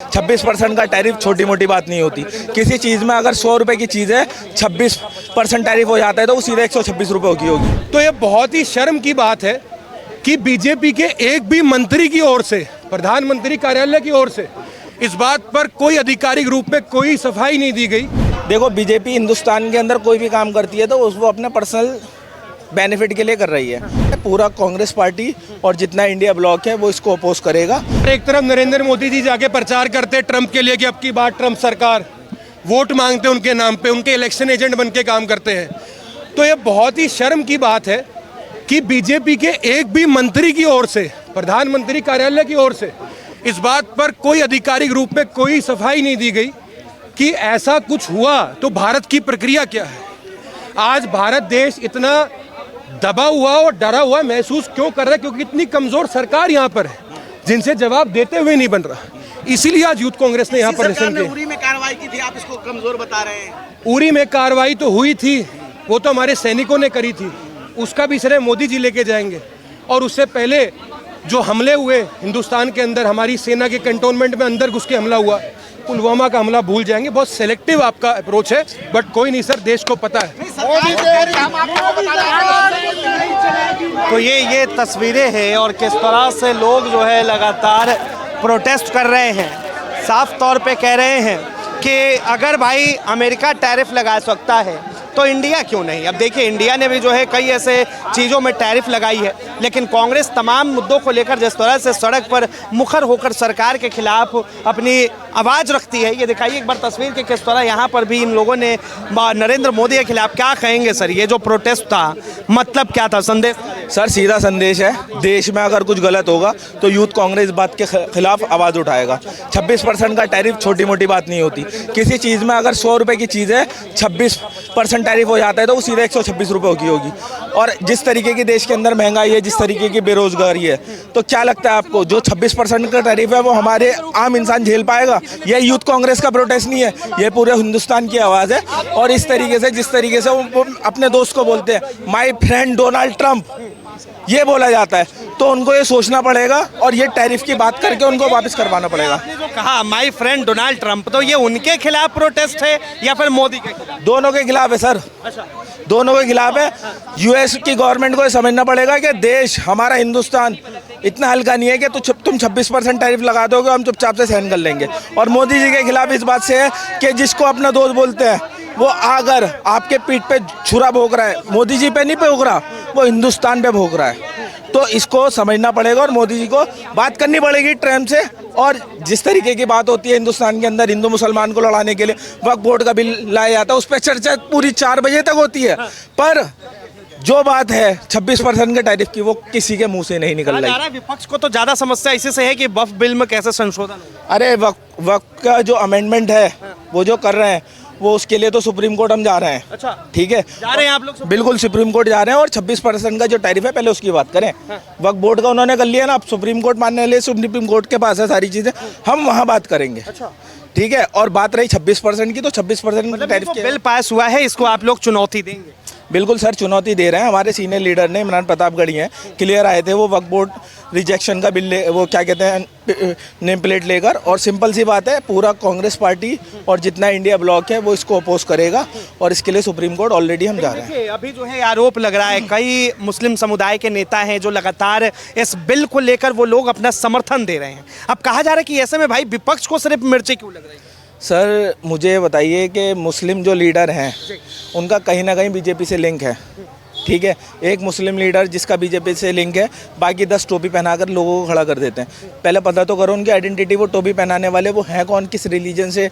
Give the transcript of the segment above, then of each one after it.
26% का टैरिफ छोटी मोटी बात नहीं होती। किसी चीज़ में अगर 100 रुपये की चीज़ है 26% टैरिफ हो जाता है तो वो सीधे 126 रुपये की होगी। तो ये बहुत ही शर्म की बात है कि बीजेपी के एक भी मंत्री की ओर से, प्रधानमंत्री कार्यालय की ओर से इस बात पर कोई आधिकारिक रूप में कोई सफाई नहीं दी गई। देखो, बीजेपी हिंदुस्तान के अंदर कोई भी काम करती है तो वो अपने पर्सनल बेनिफिट के लिए कर रही है। पूरा कांग्रेस पार्टी और जितना इंडिया ब्लॉक है वो इसको अपोज करेगा। एक तरफ नरेंद्र मोदी जी जाके प्रचार करते ट्रंप के लिए कि अब की बार ट्रंप सरकार, वोट मांगते उनके नाम पे, उनके इलेक्शन एजेंट बन के काम करते हैं। तो ये बहुत ही शर्म की बात है कि बीजेपी के एक भी मंत्री की ओर से, प्रधानमंत्री कार्यालय की ओर से इस बात पर कोई आधिकारिक रूप में कोई सफाई नहीं दी गई कि ऐसा कुछ हुआ तो भारत की प्रक्रिया क्या है। आज भारत देश इतना दबा हुआ और डरा हुआ महसूस क्यों कर रहा है? क्योंकि इतनी कमजोर सरकार यहाँ पर है जिनसे जवाब देते हुए नहीं बन रहा। इसीलिए आज यूथ कांग्रेस ने यहाँ पर उरी में कार्रवाई की थी, आप इसको कमजोर बता रहे हैं। उरी में कार्रवाई तो हुई थी, वो तो हमारे सैनिकों ने करी थी, उसका भी श्रेय मोदी जी लेके जाएंगे। और उससे पहले जो हमले हुए हिंदुस्तान के अंदर, हमारी सेना के कंटोनमेंट में अंदर घुस के हमला हुआ, पुलवामा का हमला भूल जाएंगे। बहुत सेलेक्टिव आपका अप्रोच है, बट कोई नहीं सर, देश को पता है। तो ये तस्वीरें हैं और किस तरह से लोग जो है लगातार प्रोटेस्ट कर रहे हैं। साफ तौर पे कह रहे हैं कि अगर भाई अमेरिका टैरिफ लगा सकता है तो इंडिया क्यों नहीं। अब देखिए, इंडिया ने भी जो है कई ऐसे चीज़ों में टैरिफ लगाई है, लेकिन कांग्रेस तमाम मुद्दों को लेकर जिस तरह से सड़क पर मुखर होकर सरकार के खिलाफ अपनी आवाज़ रखती है, ये दिखाइए एक बार तस्वीर के किस तरह यहाँ पर भी इन लोगों ने नरेंद्र मोदी के खिलाफ। क्या कहेंगे सर, ये जो प्रोटेस्ट था मतलब क्या था, संदेश? सर, सीधा संदेश है, देश में अगर कुछ गलत होगा तो यूथ कांग्रेस बात के खिलाफ आवाज़ उठाएगा। 26% का टैरिफ छोटी मोटी बात नहीं होती। किसी चीज़ में अगर 100 रुपये की चीज़ है 26% टैरिफ हो जाता है तो वो सीधे 126 रुपये की होगी। और जिस तरीके की देश के अंदर महंगाई है, जिस तरीके की बेरोजगारी है, तो क्या लगता है आपको जो 26% का टैरिफ है वो हमारे आम इंसान झेल पाएगा? ये यूथ कांग्रेस का प्रोटेस्ट नहीं है, ये पूरे हिंदुस्तान की आवाज़ है। और इस तरीके से, जिस तरीके से वो अपने दोस्त को बोलते हैं माय फ्रेंड डोनाल्ड ट्रंप, ये बोला जाता है, तो उनको ये सोचना पड़ेगा और ये टैरिफ की बात करके उनको वापस करवाना पड़ेगा। आपने जो कहा माय फ्रेंड डोनाल्ड ट्रंप, तो ये उनके खिलाफ प्रोटेस्ट है या फिर मोदी के खिलाफ? दोनों के खिलाफ है सर। अच्छा, दोनों के खिलाफ है। यूएस की गवर्नमेंट को ये समझना पड़ेगा कि देश हमारा हिंदुस्तान इतना हल्का नहीं है कि तुम 26% टैरिफ लगा दोगे, हम चुपचाप से सहन कर लेंगे। और मोदी जी के खिलाफ इस बात से है कि जिसको अपना दोस्त बोलते हैं वो अगर आपके पीठ पे छुरा भोग रहा है, मोदी जी पे नहीं भोग रहा, वो हिंदुस्तान पे भोग रहा है। तो इसको समझना पड़ेगा और मोदी जी को बात करनी पड़ेगी ट्रंप से। और जिस तरीके की बात होती है हिंदुस्तान के अंदर हिंदू मुसलमान को लड़ाने के लिए वक्फ बोर्ड का बिल लाया जाता है, उस पर चर्चा पूरी 4 बजे तक होती है, पर जो बात है 26% के टैरिफ की वो किसी के मुंह से नहीं निकल रही। विपक्ष को तो ज्यादा समस्या इसी से है कि वक्फ बिल में कैसे संशोधन। अरे वक्फ का जो अमेंडमेंट है वो जो कर रहे हैं वो उसके लिए तो सुप्रीम कोर्ट हम जा रहे हैं। अच्छा, ठीक है, जा रहे हैं आप लोग? बिल्कुल सुप्रीम कोर्ट जा रहे हैं। और 26% का जो टैरिफ है पहले उसकी बात करें। वक्फ बोर्ड का उन्होंने कर लिया ना, अब सुप्रीम कोर्ट मानने के लिए सुप्रीम कोर्ट के पास है सारी चीज़ें, हम वहाँ बात करेंगे। अच्छा, ठीक है। और बात रही 26% की, तो 26% टैरिफ के बिल पास हुआ है, इसको आप लोग चुनौती देंगे? बिल्कुल सर, चुनौती दे रहे हैं। हमारे सीनियर लीडर ने, इमरान प्रतापगढ़ी हैं, क्लियर आए थे वो वक्फ बोर्ड रिजेक्शन का बिल वो क्या कहते हैं नेम प्लेट लेकर। और सिंपल सी बात है, पूरा कांग्रेस पार्टी और जितना इंडिया ब्लॉक है वो इसको अपोज करेगा और इसके लिए सुप्रीम कोर्ट ऑलरेडी हम जा रहे हैं। अभी जो है आरोप लग रहा है, कई मुस्लिम समुदाय के नेता हैं जो लगातार इस बिल को लेकर वो लोग अपना समर्थन दे रहे हैं। अब कहा जा रहा है कि ऐसे में भाई विपक्ष को सिर्फ मिर्ची क्यों लग रही है? सर, मुझे बताइए कि मुस्लिम जो लीडर हैं उनका कहीं ना कहीं बीजेपी से लिंक है। ठीक है, एक मुस्लिम लीडर जिसका बीजेपी से लिंक है, बाकी 10 टोपी पहनाकर लोगों को खड़ा कर देते हैं। पहले पता तो करो उनकी आइडेंटिटी, वो टोपी पहनाने वाले वो हैं कौन, किस रिलीजन से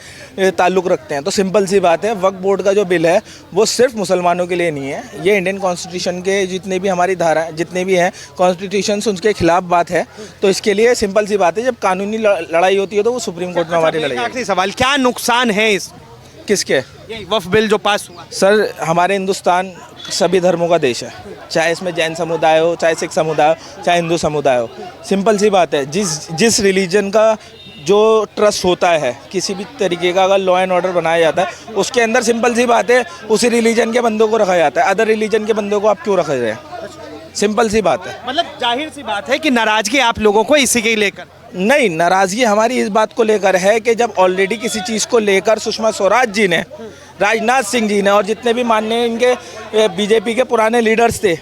ताल्लुक़ रखते हैं। तो सिंपल सी बात है, वक्फ बोर्ड का जो बिल है वो सिर्फ मुसलमानों के लिए नहीं है, ये इंडियन कॉन्स्टिट्यूशन के जितने भी हमारी धारा जितने भी हैं कॉन्स्टिट्यूशन उनके खिलाफ बात है। तो इसके लिए सिंपल सी बात है, जब कानूनी लड़ाई होती है तो वो सुप्रीम कोर्ट में हमारी लड़ाई है। आखिरी सवाल, क्या नुकसान है इस किसके? वक्फ बिल जो पास हुआ? सर, हमारे हिंदुस्तान सभी धर्मों का देश है, चाहे इसमें जैन समुदाय हो, चाहे सिख समुदाय हो, चाहे हिंदू समुदाय हो। सिंपल सी बात है, जिस रिलीजन का जो ट्रस्ट होता है, किसी भी तरीके का अगर लॉ एंड ऑर्डर बनाया जाता है उसके अंदर सिंपल सी बात है उसी रिलीजन के बंदों को रखा जाता है। अदर रिलीजन के बंदों को आप क्यों रख रहे हैं? सिंपल सी बात है। मतलब जाहिर सी बात है कि नाराजगी आप लोगों को इसी के लेकर? नहीं, नाराज़गी हमारी इस बात को लेकर है कि जब ऑलरेडी किसी चीज़ को लेकर सुषमा स्वराज जी ने, राजनाथ सिंह जी ने और जितने भी माननीय इनके बीजेपी के पुराने लीडर्स थे,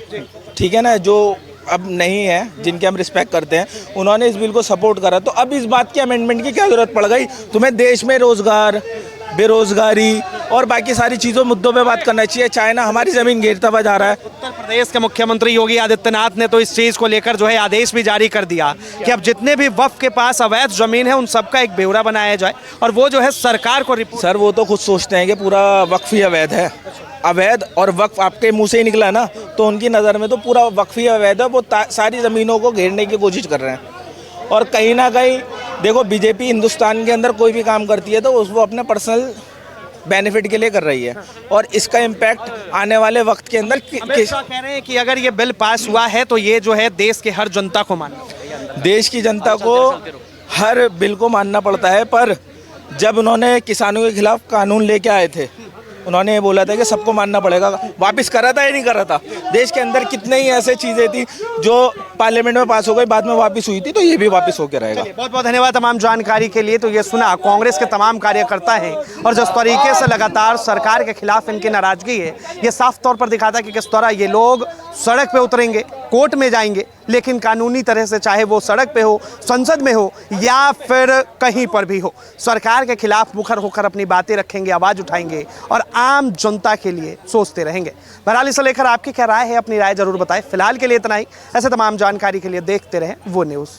ठीक है ना, जो अब नहीं है, जिनके हम रिस्पेक्ट करते हैं, उन्होंने इस बिल को सपोर्ट करा, तो अब इस बात की अमेंडमेंट की क्या ज़रूरत पड़ गई? तुम्हें देश में रोज़गार, बेरोज़गारी और बाकी सारी चीज़ों मुद्दों पे बात करना चाहिए। चाइना हमारी ज़मीन घेरता हुआ जा रहा है। उत्तर प्रदेश के मुख्यमंत्री योगी आदित्यनाथ ने तो इस चीज़ को लेकर जो है आदेश भी जारी कर दिया कि अब जितने भी वक्फ के पास अवैध ज़मीन है उन सबका एक ब्यौरा बनाया जाए और वो जो है सरकार को रिपोर्ट। सर, वो तो खुद सोचते हैं कि पूरा वक्फ ही अवैध है। अवैध और वक्फ आपके मुंह से ही निकला ना, तो उनकी नज़र में तो पूरा वक्फ ही अवैध है। वो सारी ज़मीनों को घेरने की कोशिश कर रहे हैं और कहीं ना कहीं देखो, बीजेपी हिंदुस्तान के अंदर कोई भी काम करती है तो उसको अपने पर्सनल बेनिफिट के लिए कर रही है और इसका इम्पैक्ट आने वाले वक्त के अंदर अमित शाह कह रहे हैं कि अगर ये बिल पास हुआ है तो ये जो है देश के हर जनता को मानना चाहिए। देश की जनता को हर बिल को मानना पड़ता है, पर जब उन्होंने किसानों के खिलाफ कानून लेके आए थे, उन्होंने ये बोला था कि सबको मानना पड़ेगा। वापस करा था या नहीं करा था? देश के अंदर कितने ही ऐसे चीज़ें थी जो पार्लियामेंट में पास हो गई, बाद में वापस हुई थी, तो ये भी वापस होकर रहेगा। बहुत बहुत धन्यवाद तमाम जानकारी के लिए। तो ये सुना कांग्रेस के तमाम कार्यकर्ता हैं और जिस तरीके से लगातार सरकार के खिलाफ इनकी नाराजगी है, ये साफ तौर पर दिखाता है कि किस तरह ये लोग सड़क पे उतरेंगे, कोर्ट में जाएंगे, लेकिन कानूनी तरह से, चाहे वो सड़क पे हो, संसद में हो या फिर कहीं पर भी हो, सरकार के खिलाफ मुखर होकर अपनी बातें रखेंगे, आवाज़ उठाएंगे और आम जनता के लिए सोचते रहेंगे। बहरहाल इसे लेकर आपकी क्या राय है? अपनी राय जरूर बताएं। फिलहाल के लिए इतना ही। ऐसे तमाम जानकारी के लिए देखते रहें वो न्यूज़।